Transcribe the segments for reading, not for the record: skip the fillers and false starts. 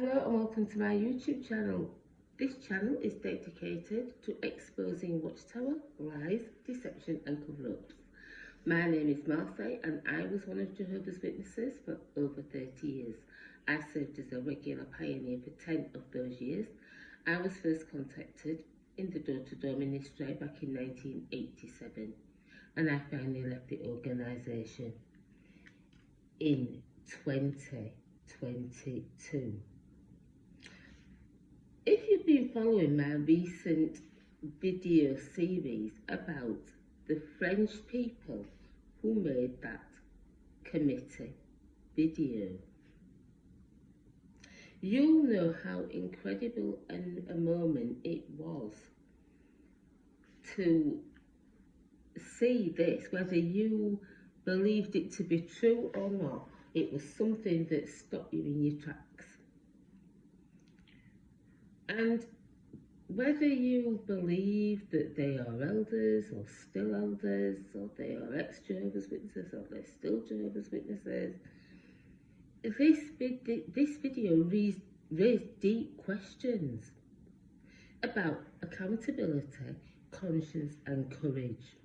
Hello and welcome to my YouTube channel. This channel is dedicated to exposing Watchtower, lies, deception and cover-ups. My name is Marseille and I was one of Jehovah's Witnesses for over 30 years. I served as a regular pioneer for 10 of those years. I was first contacted in the door-to-door ministry back in 1987 and I finally left the organisation in 2022. If you've been following my recent video series about the French people who made that committee video, you'll know how incredible a moment it was to see this. Whether you believed it to be true or not, it was something that stopped you in your tracks. And whether you believe that they are elders or still elders, or they are ex-Jehovah's Witnesses or they're still Jehovah's Witnesses, this video raised deep questions about accountability, conscience and courage.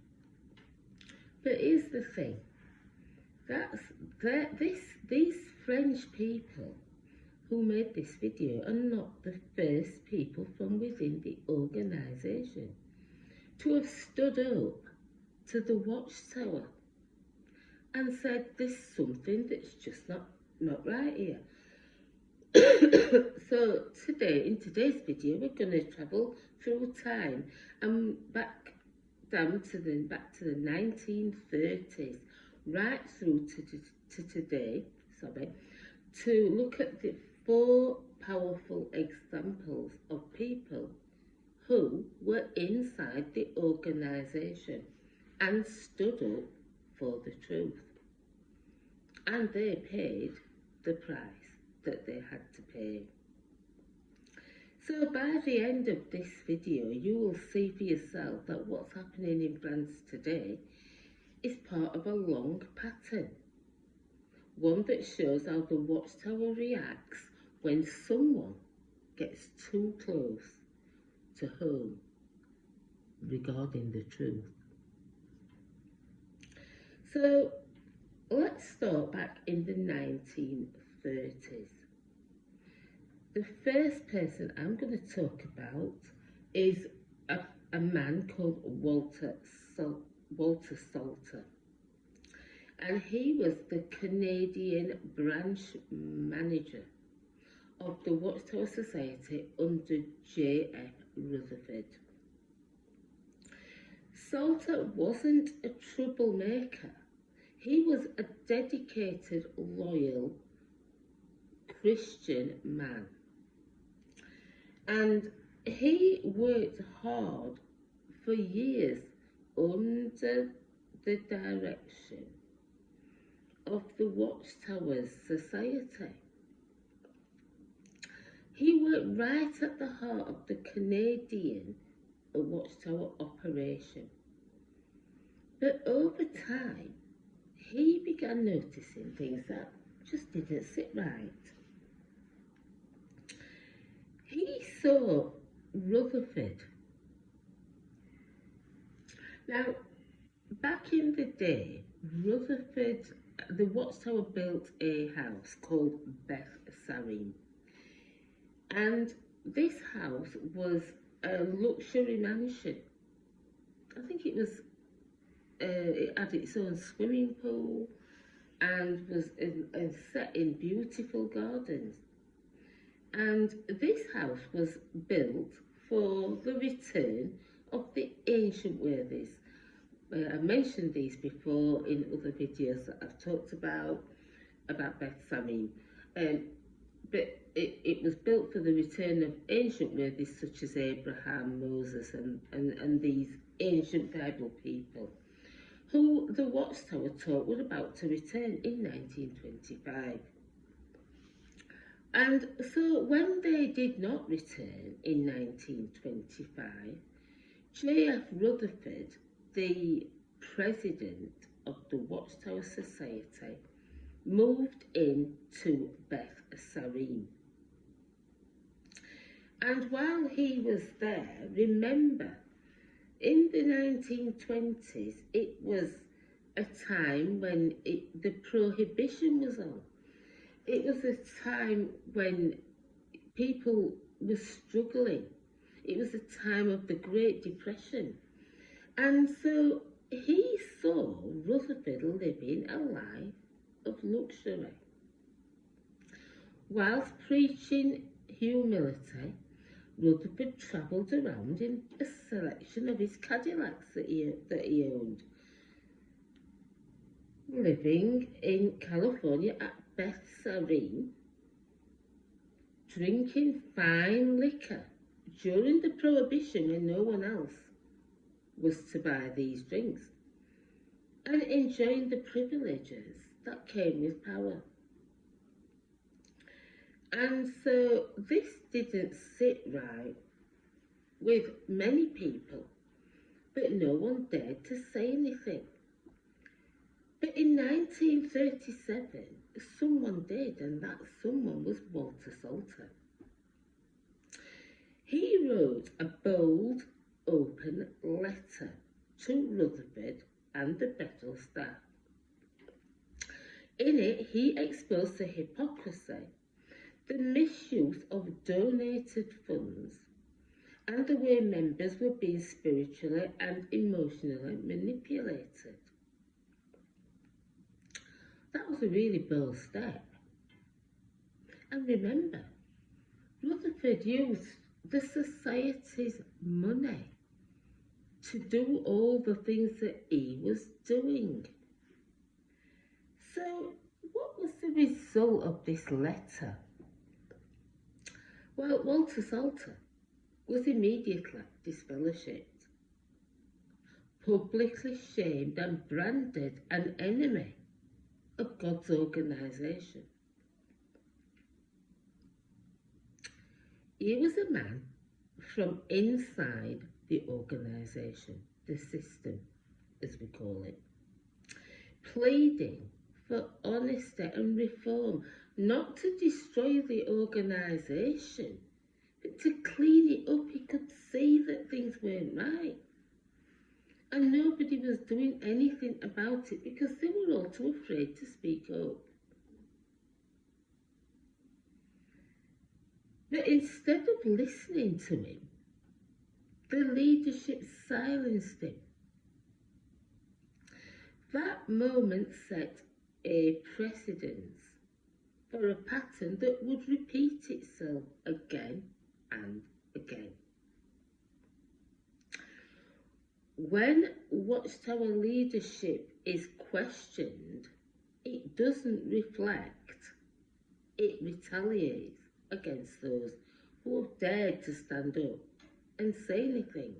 But here's the thing, these French people who made this video are not the first people from within the organisation to have stood up to the Watchtower and said there's something that's just not right here. So in today's video, we're going to travel through time and back to the 1930s, right through to today, to look at the 4 powerful examples of people who were inside the organisation and stood up for the truth. And they paid the price that they had to pay. So by the end of this video, you will see for yourself that what's happening in France today is part of a long pattern. One that shows how the Watchtower reacts when someone gets too close to home regarding the truth. So let's start back in the 1930s. The first person I'm going to talk about is a man called Walter Salter. And he was the Canadian branch manager of the Watchtower Society under J.F. Rutherford. Salter wasn't a troublemaker. He was a dedicated, loyal Christian man. And he worked hard for years under the direction of the Watchtower's Society. He worked right at the heart of the Canadian Watchtower operation. But over time, he began noticing things that just didn't sit right. He saw Rutherford. Now, back in the day, Rutherford, the Watchtower built a house called Beth Sarim. And this house was a luxury mansion. I think it was, it had its own swimming pool and was set in beautiful gardens. And this house was built for the return of the ancient worthies. I mentioned these before in other videos that I've talked about Beth Sarim. But it was built for the return of ancient worthies such as Abraham, Moses and these ancient Bible people who the Watchtower taught were about to return in 1925. And so when they did not return in 1925, J.F. Rutherford, the president of the Watchtower Society, moved into Beth Sarim. And while he was there, remember, in the 1920s, it was a time when the prohibition was on. It was a time when people were struggling. It was a time of the Great Depression. And so he saw Rutherford living a life of luxury. Whilst preaching humility, Rutherford travelled around in a selection of his Cadillacs that he owned, living in California at Beth Sarim, drinking fine liquor during the Prohibition when no one else was to buy these drinks, and enjoying the privileges that came with power. And so this didn't sit right with many people, but no one dared to say anything. But in 1937, someone did, and that someone was Walter Salter. He wrote a bold, open letter to Rutherford and the Bethel staff. In it, he exposed the hypocrisy, the misuse of donated funds, and the way members were being spiritually and emotionally manipulated. That was a really bold step. And remember, Rutherford used the society's money to do all the things that he was doing. So, what was the result of this letter? Well, Walter Salter was immediately disfellowshipped, publicly shamed and branded an enemy of God's organisation. He was a man from inside the organisation, the system, as we call it, pleading for honesty and reform, not to destroy the organisation, but to clean it up. He could see that things weren't right. And nobody was doing anything about it because they were all too afraid to speak up. But instead of listening to him, the leadership silenced him. That moment set a precedence for a pattern that would repeat itself again and again. When Watchtower leadership is questioned, it doesn't reflect, it retaliates against those who have dared to stand up and say anything.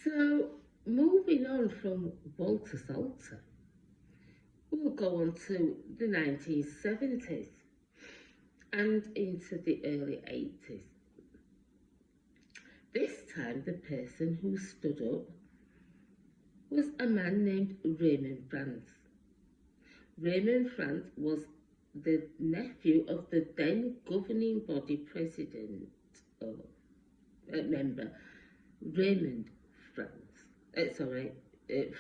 So, moving on from Walter Salter, we'll go on to the 1970s and into the early 80s. This time, the person who stood up was a man named Raymond Franz. Raymond Franz was the nephew of the then governing body president member, Raymond Franz.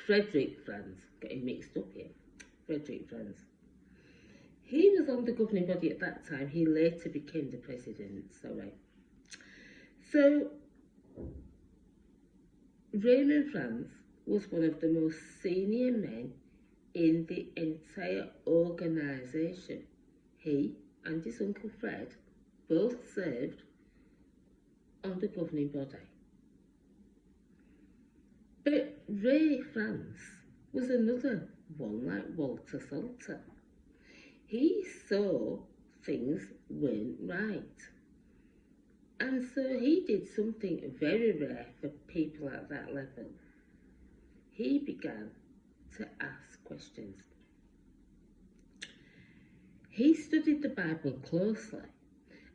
Frederick Franz. Getting mixed up here. Frederick Franz. He was on the governing body at that time. He later became the president. So, Raymond Franz was one of the most senior men in the entire organisation. He and his uncle Fred both served on the governing body. But Ray Franz was another one like Walter Salter. He saw things weren't right. And so he did something very rare for people at that level. He began to ask questions. He studied the Bible closely,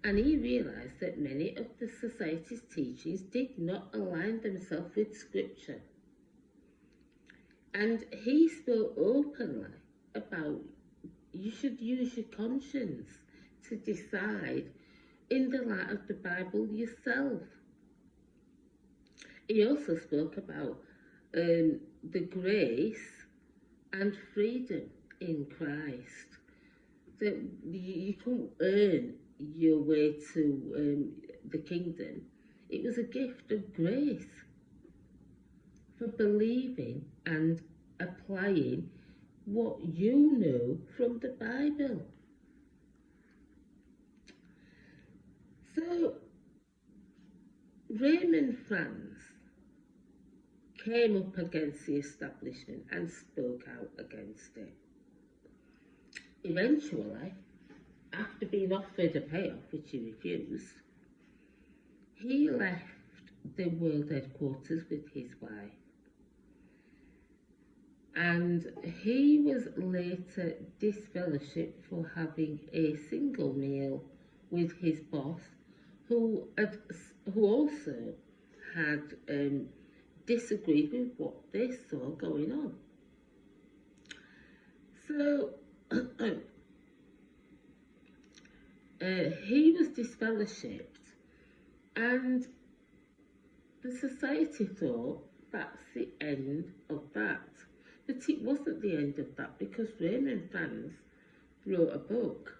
and he realised that many of the society's teachings did not align themselves with Scripture. And he spoke openly about you should use your conscience to decide in the light of the Bible yourself. He also spoke about the grace and freedom in Christ. That you couldn't earn your way to the kingdom. It was a gift of grace for believing and applying what you know from the Bible. So, Raymond Franz came up against the establishment and spoke out against it. Eventually, after being offered a payoff, which he refused, he left the world headquarters with his wife. And he was later disfellowshipped for having a single meal with his boss, who also had disagreed with what they saw going on. So he was disfellowshipped, and the society thought that's the end of that. But it wasn't the end of that, because Raymond Franz wrote a book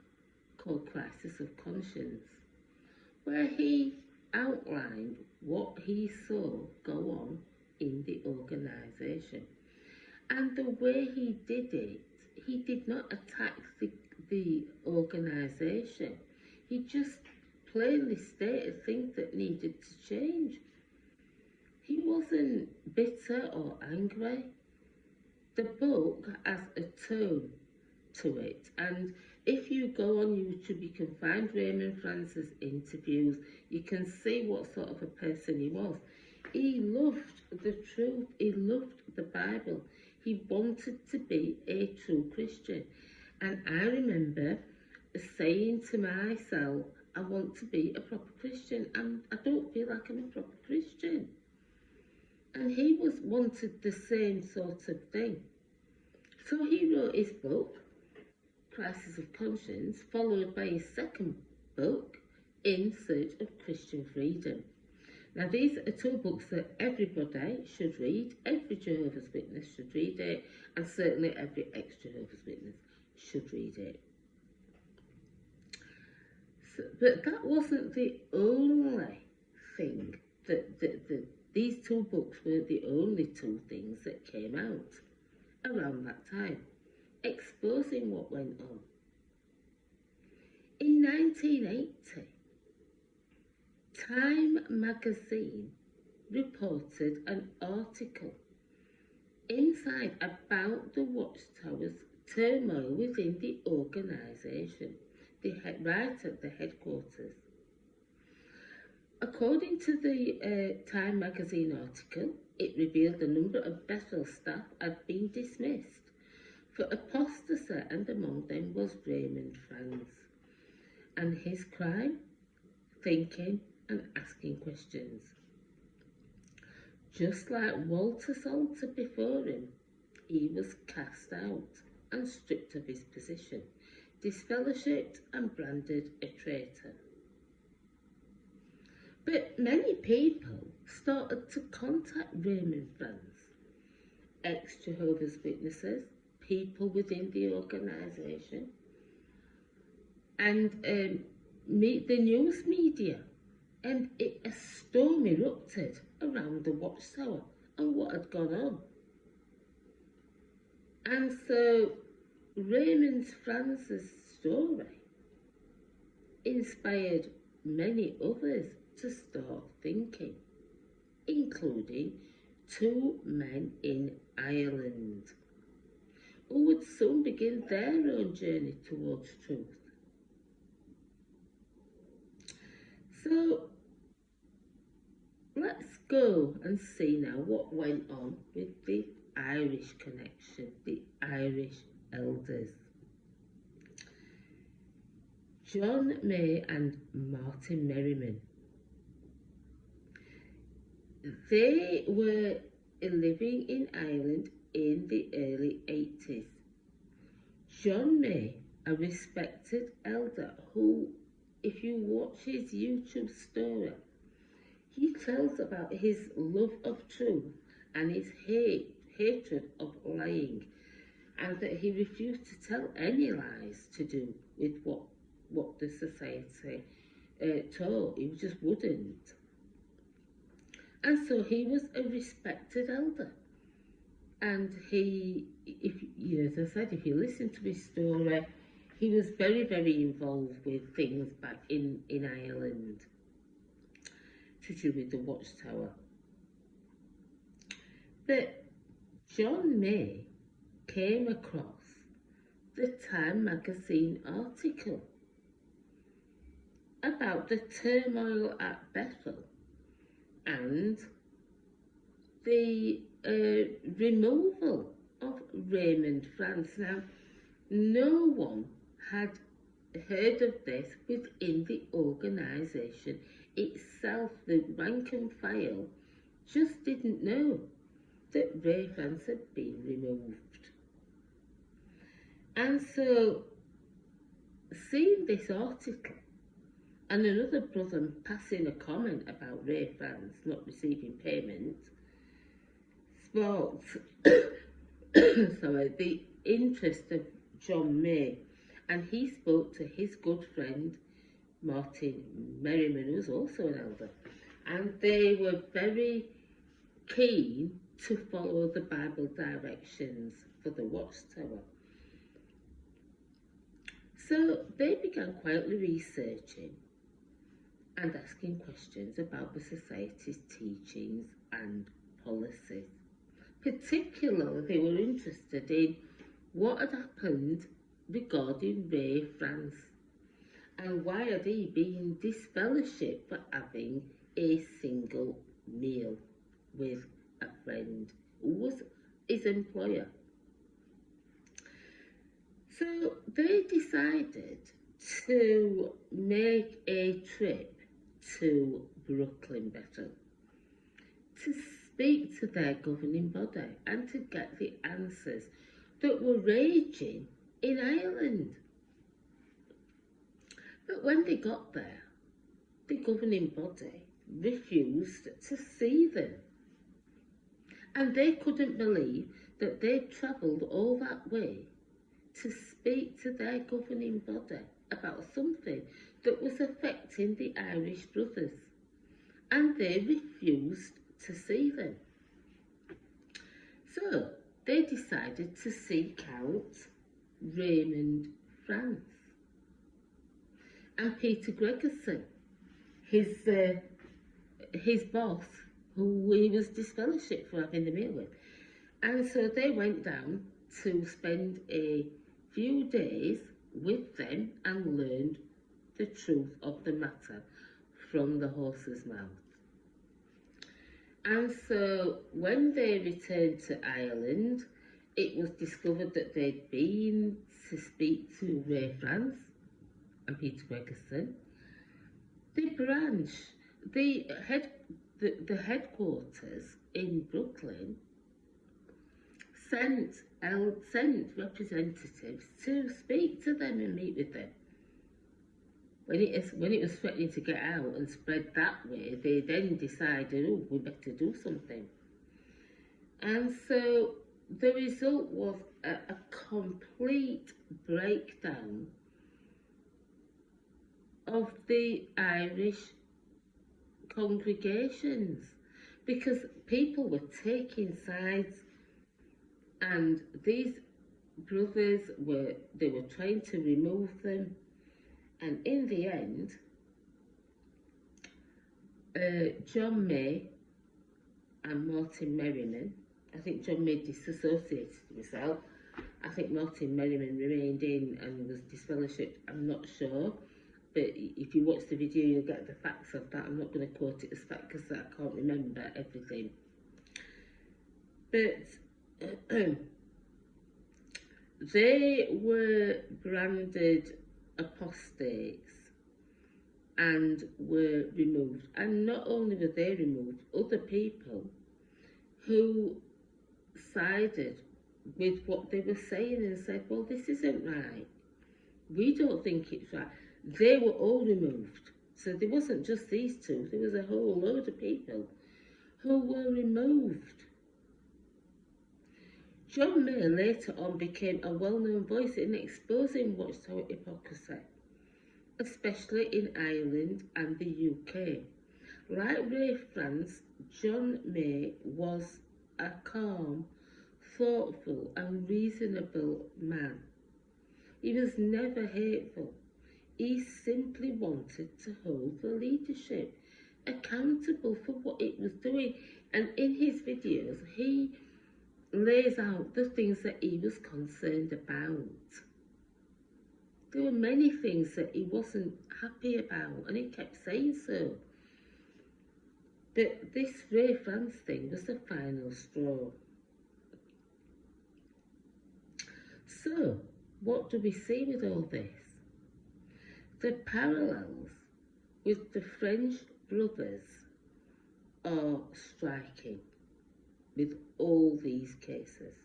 called Crisis of Conscience, where he outlined what he saw go on in the organisation. And the way he did it, he did not attack the organisation. He just plainly stated things that needed to change. He wasn't bitter or angry. The book has a tone to it, and if you go on YouTube, you can find Raymond Franz's interviews. You can see what sort of a person he was. He loved the truth. He loved the Bible. He wanted to be a true Christian. And I remember saying to myself, I want to be a proper Christian, and I don't feel like I'm a proper Christian. And he wanted the same sort of thing. So he wrote his book, Crisis of Conscience, followed by his second book, In Search of Christian Freedom. Now, these are two books that everybody should read. Every Jehovah's Witness should read it, and certainly every ex-Jehovah's Witness should read it. So, but that wasn't the only thing. These two books weren't the only two things that came out around that time, exposing what went on. In 1980, Time magazine reported an article inside about the Watchtower's turmoil within the organisation, right at the headquarters. According to the Time magazine article, it revealed a number of Bethel staff had been dismissed for apostasy, and among them was Raymond Franz. And his crime? Thinking and asking questions. Just like Walter Salter before him, he was cast out and stripped of his position, disfellowshipped and branded a traitor. But many people started to contact Raymond Franz, ex-Jehovah's Witnesses, people within the organisation, and the news media, and a storm erupted around the Watchtower and what had gone on. And so Raymond Franz's story inspired many others to start thinking, including two men in Ireland who would soon begin their own journey towards truth. So let's go and see now what went on with the Irish connection, the Irish elders. John May and Martin Merriman. They were living in Ireland in the early 80s. John May, a respected elder who if you watch his YouTube story, he tells about his love of truth and his hatred of lying, and that he refused to tell any lies to do with what the society taught. He just wouldn't. And so he was a respected elder. And he, as I said, if you listen to his story, he was very, very involved with things back in Ireland to do with the Watchtower. But John May came across the Time magazine article about the turmoil at Bethel and the removal of Raymond Franz. Now, no one had heard of this within the organisation itself. The rank and file just didn't know that Ray Franz had been removed. And so, seeing this article and another brother passing a comment about Ray Franz not receiving payment sparked the interest of John May, and he spoke to his good friend Martin Merriman, who was also an elder, and they were very keen to follow the Bible directions for the Watchtower. So they began quietly researching and asking questions about the Society's teachings and policies. Particularly, they were interested in what had happened regarding Ray Franz and why had he been disfellowshipped for having a single meal with a friend who was his employer. So they decided to make a trip to Brooklyn, Bethel, to speak to their governing body and to get the answers that were raging in Ireland. But when they got there, the governing body refused to see them. And they couldn't believe that they'd travelled all that way to speak to their governing body about something that was affecting the Irish brothers. And they refused to see them. So they decided to seek out Raymond Franz and Peter Gregerson, his boss, who he was disfellowshipped for having the meal with. And so they went down to spend a few days with them and learned the truth of the matter from the horse's mouth. And so when they returned to Ireland, it was discovered that they'd been to speak to Ray Franz and Peter Gregerson. The branch, the headquarters in Brooklyn sent representatives to speak to them and meet with them. When it was threatening to get out and spread that way, they then decided, oh, we better do something. And so the result was a complete breakdown of the Irish congregations, because people were taking sides, and these brothers were trying to remove them. And in the end, John May and Martin Merriman, I think John May disassociated himself. I think Martin Merriman remained in and was disfellowshipped. I'm not sure. But if you watch the video, you'll get the facts of that. I'm not going to quote it as fact because I can't remember everything. But they were branded apostates and were removed. And not only were they removed, other people who sided with what they were saying and said, well, this isn't right. We don't think it's right. they were all removed. So there wasn't just these two, there was a whole load of people who were removed. John May later on became a well-known voice in exposing Watchtower hypocrisy, especially in Ireland and the UK. Like Ray Franz, John May was a calm, thoughtful and reasonable man. He was never hateful. He simply wanted to hold the leadership accountable for what it was doing. And in his videos, he lays out the things that he was concerned about. There were many things that he wasn't happy about, and he kept saying so. But this Ray France thing was the final straw. So, what do we see with all this? The parallels with the French brothers are striking with all these cases.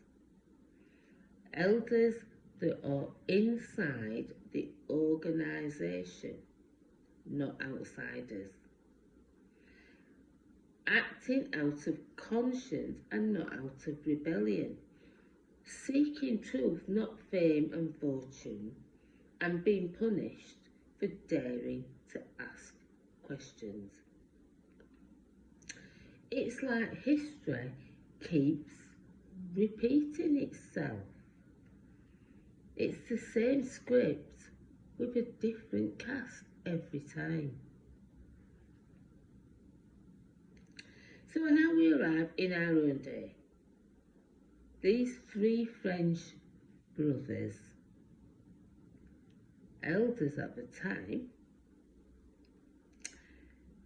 Elders that are inside the organisation, not outsiders. Acting out of conscience and not out of rebellion. Seeking truth, not fame and fortune, and being punished for daring to ask questions. It's like history keeps repeating itself. It's the same script with a different cast every time. So now we arrive in our own day. These three French brothers, elders at the time,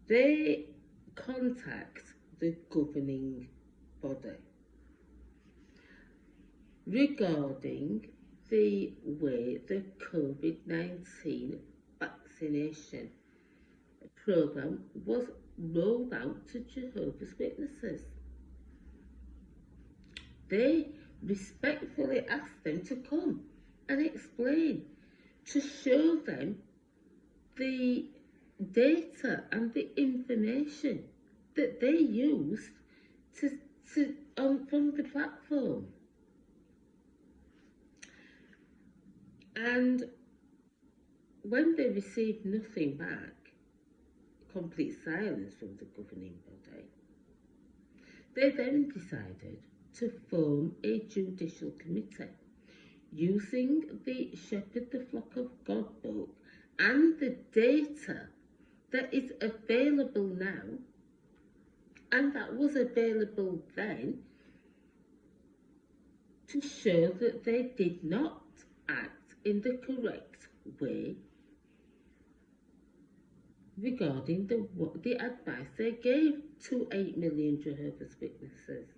they contact the governing body regarding the way the COVID-19 vaccination program was rolled out to Jehovah's Witnesses. They respectfully asked them to come and explain, to show them the data and the information that they used from the platform. And when they received nothing back, complete silence from the governing body, they then decided to form a judicial committee using the Shepherd the Flock of God book and the data that is available now and that was available then, to show that they did not act in the correct way regarding the advice they gave to 8 million Jehovah's Witnesses.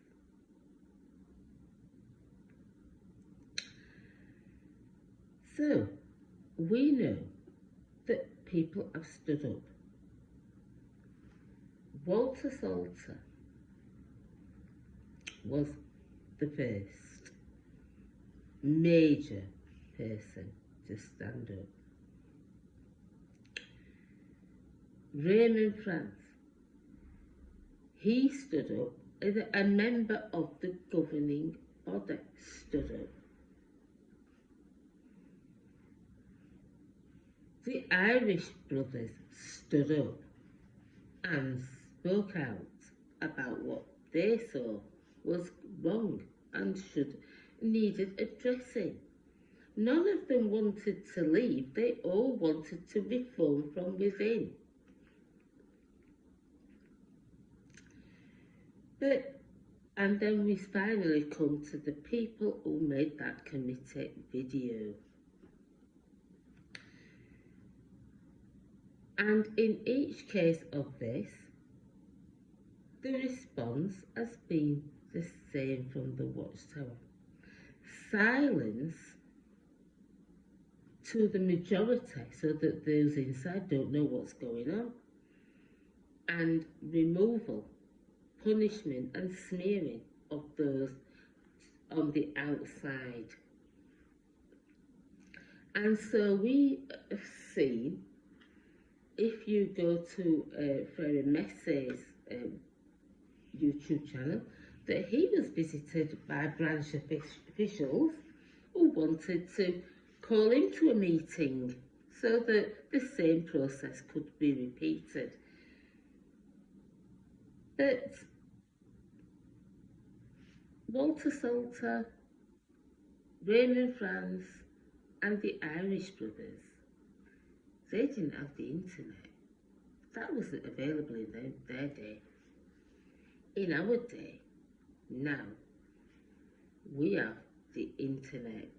So, we know that people have stood up. Walter Salter was the first major person to stand up. Raymond Franz, he stood up, as a member of the governing body stood up. The Irish brothers stood up and spoke out about what they saw was wrong and needed addressing. None of them wanted to leave, they all wanted to reform from within. And then we finally come to the people who made that committee video. And in each case of this, the response has been the same from the Watchtower. Silence to the majority so that those inside don't know what's going on. And removal, punishment and smearing of those on the outside. And so we have seen go to Freddie Mess's YouTube channel that he was visited by branch officials who wanted to call him to a meeting so that the same process could be repeated. But Walter Salter, Raymond Franz and the Irish brothers, they didn't have the internet. That wasn't available in their day. In our day, now, we have the internet.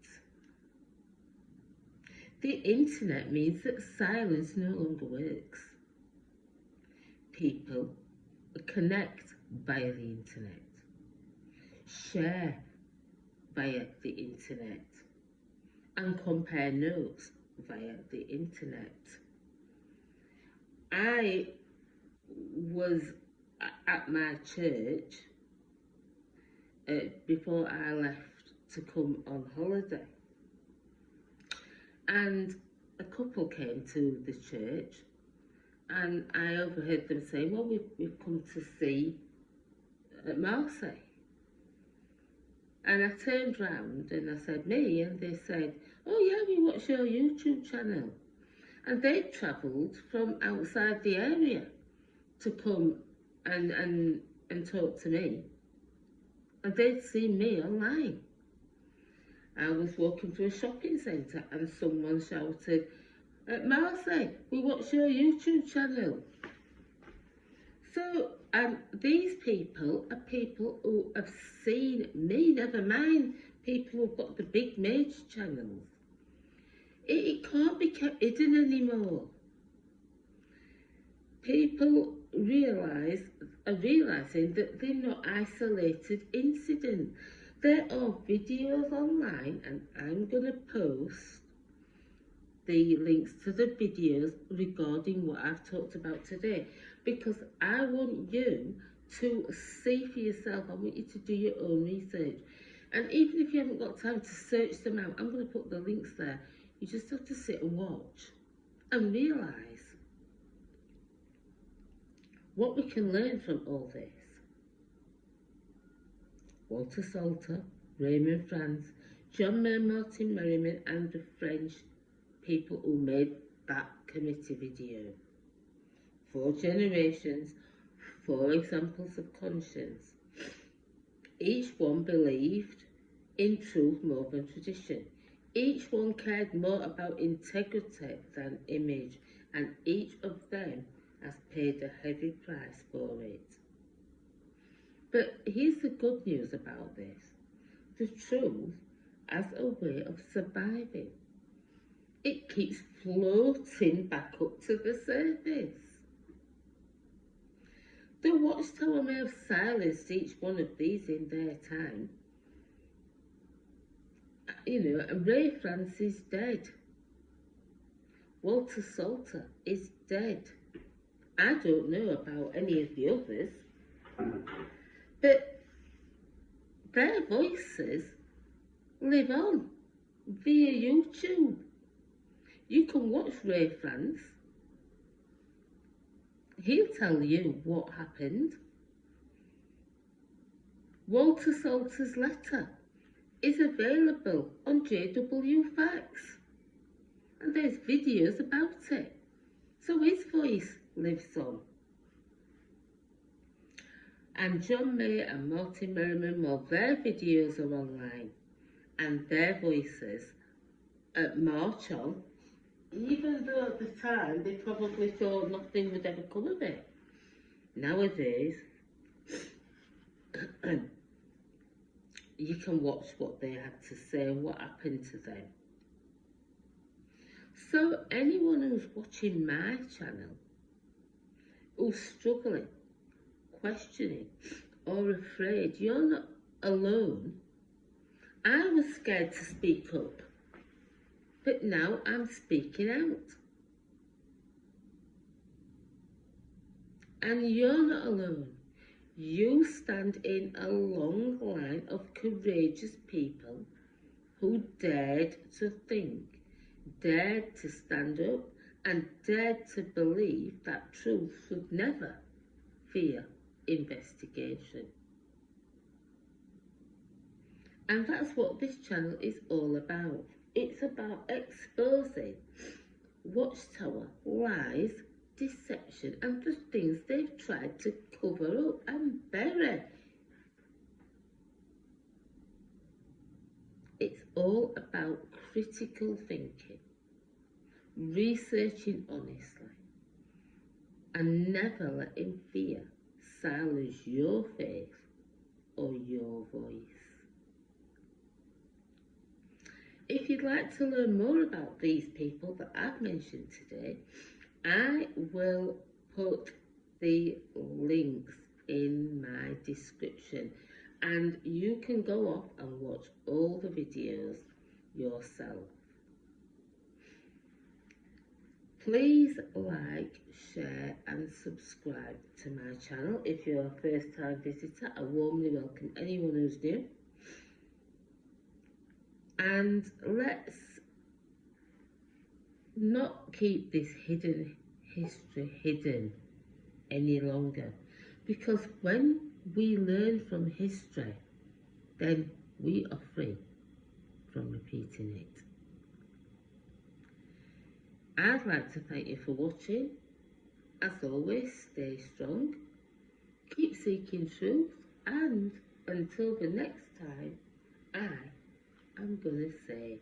The internet means that silence no longer works. People connect via the internet, share via the internet, and compare notes via the internet. I was at my church before I left to come on holiday, and a couple came to the church, and I overheard them saying, well, we've come to see Marseille. And I turned round and I said, me? And they said, oh yeah, we watch your YouTube channel. And they travelled from outside the area to come and talk to me. And they'd seen me online. I was walking through a shopping centre and someone shouted, Marseille, we watch your YouTube channel. So these people are people who have seen me, never mind people who've got the big major channels. It can't be kept hidden anymore. People are realising that they're not isolated incidents. There are videos online, and I'm going to post the links to the videos regarding what I've talked about today, because I want you to see for yourself. I want you to do your own research. And even if you haven't got time to search them out, I'm going to put the links there. You just have to sit and watch and realise what we can learn from all this. Walter Salter, Raymond Franz, Martin Merriman and the French people who made that committee video. 4 generations, 4 examples of conscience. Each one believed in truth more than tradition. Each one cared more about integrity than image, and each of them has paid a heavy price for it. But here's the good news about this. The truth as a way of surviving. It keeps floating back up to the surface. The Watchtower may have silenced each one of these in their time. Ray Franz is dead. Walter Salter is dead. I don't know about any of the others, but their voices live on via YouTube. You can watch Ray Franz. He'll tell you what happened. Walter Salter's letter is available on JW Facts, and there's videos about it, so his voice lives on. And John May and Martin Merriman, well, their videos are online, and their voices march on, even though at the time they probably thought nothing would ever come of it. Nowadays, you can watch what they had to say and what happened to them. So anyone who's watching my channel, who's struggling, questioning, or afraid, you're not alone. I was scared to speak up, but now I'm speaking out. And you're not alone. You stand in a long line of courageous people who dared to think, dared to stand up, and dared to believe that truth should never fear investigation. And that's what this channel is all about. It's about exposing Watchtower lies, deception, and the things they've tried to cover up and bury. It's all about critical thinking, researching honestly, and never letting fear silence your faith or your voice. If you'd like to learn more about these people that I've mentioned today, I will put the links in my description, and you can go off and watch all the videos yourself. Please like, share and subscribe to my channel. If you're a first time visitor, I warmly welcome anyone who's new. And let's not keep this hidden history hidden any longer, because when we learn from history, then we are free from repeating it. I'd like to thank you for watching. As always, stay strong, keep seeking truth, and until the next time, I am going to say